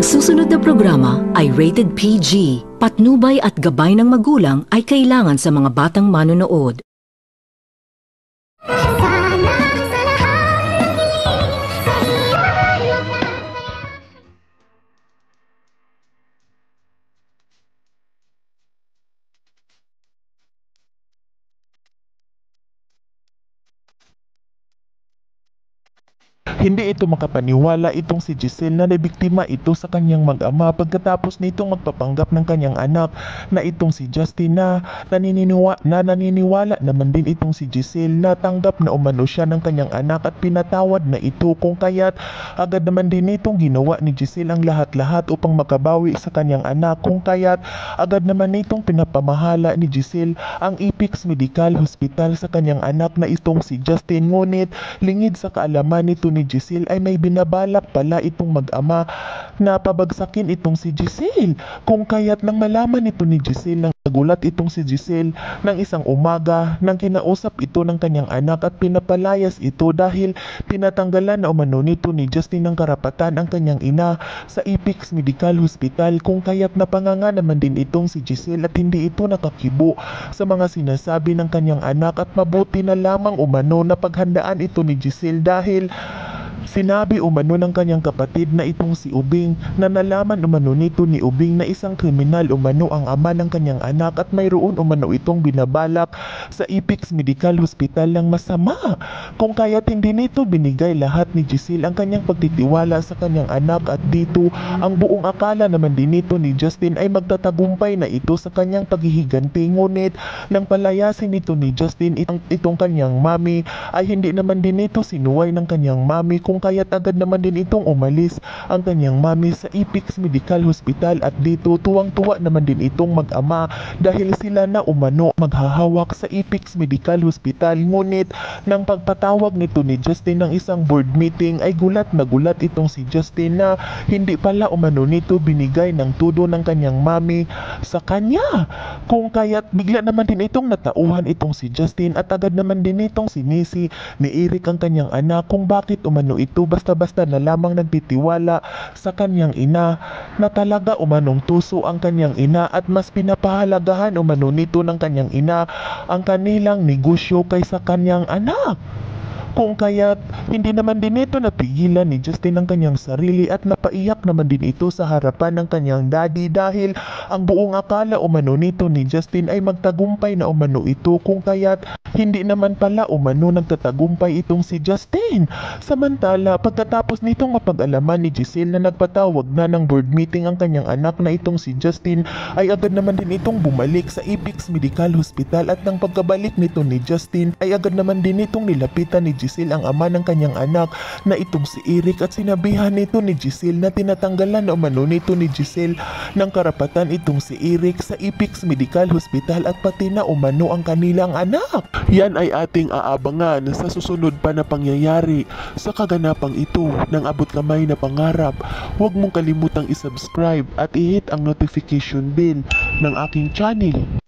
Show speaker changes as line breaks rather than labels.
Ang susunod na programa ay rated PG. Patnubay at gabay ng magulang ay kailangan sa mga batang manonood.
Hindi ito makapaniwala itong si Giselle na nabiktima ito sa kanyang mag-ama pagkatapos nitong magpapanggap ng kanyang anak na itong si Justin na naniniwala naman din itong si Giselle na tanggap na umano siya ng kanyang anak at pinatawad na ito, kung kaya't agad naman din itong ginawa ni Giselle ang lahat-lahat upang makabawi sa kanyang anak, kung kaya't agad naman itong pinapamahala ni Giselle ang Apex Medical Hospital sa kanyang anak na itong si Justin. Ngunit lingid sa kaalaman nito ni Giselle ay may binabalak pala itong mag-ama na pabagsakin itong si Giselle, kung kaya't nang malaman ito ni Giselle, nang nagulat itong si Giselle ng isang umaga nang kinausap ito ng kanyang anak at pinapalayas ito dahil tinatanggalan na umano nito ni Justin ng karapatan ang kanyang ina sa Apex Medical Hospital, kung kaya't napanganga naman din itong si Giselle at hindi ito nakakibo sa mga sinasabi ng kanyang anak at mabuti na lamang umano na paghandaan ito ni Giselle dahil sinabi umano ng kanyang kapatid na itong si Ubing na nalaman umano nito ni Ubing na isang kriminal umano ang ama ng kanyang anak at mayroon umano itong binabalak sa Apex Medical Hospital ng masama, kung kaya't hindi nito binigay lahat ni Giselle ang kanyang pagtitiwala sa kanyang anak at dito ang buong akala naman din nito ni Justin ay magtatagumpay na ito sa kanyang paghihiganti. Ngunit nang palayasin nito ni Justin itong kanyang mami ay hindi naman din ito sinuway ng kanyang mami, kung kaya't agad naman din itong umalis ang kanyang mami sa Apex Medical Hospital at dito tuwang-tuwa naman din itong mag-ama dahil sila na umano maghahawak sa Apex Medical Hospital. Ngunit nang pagpatawag nito ni Justin ng isang board meeting ay gulat na gulat itong si Justin na hindi pala umano nito binigay ng tudo ng kanyang mami sa kanya, kung kaya't bigla naman din itong natauhan itong si Justin at agad naman din itong sinisi ni Eric ang kanyang anak kung bakit umano ito basta-basta na lamang nagtitiwala sa kanyang ina na talaga umanong tuso ang kanyang ina at mas pinapahalagahan umano nito ng kanyang ina ang kanilang negosyo kaysa kanyang anak. Kung kaya't hindi naman din ito napigilan ni Justin ang kanyang sarili at napaiyak naman din ito sa harapan ng kanyang daddy dahil ang buong akala umano nito ni Justin ay magtagumpay na umano ito, kung kaya't hindi naman pala umano nagtatagumpay itong si Justin. Samantala, pagkatapos nitong mapag-alaman ni Giselle na nagpatawag na ng board meeting ang kanyang anak na itong si Justin ay agad naman din itong bumalik sa Apex Medical Hospital at nang pagkabalik nito ni Justin ay agad naman din itong nilapitan ni Giselle ang ama ng kanyang anak na itong si Eric at sinabihan nito ni Giselle na tinatanggalan na umano nito ni Giselle ng karapatan itong si Eric sa Apex Medical Hospital at pati na umano ang kanilang anak. Yan ay ating aabangan sa susunod pa na pangyayari sa kaganapang ito ng abot kamay na pangarap. Huwag mong kalimutang isubscribe at i-hit ang notification bell ng aking channel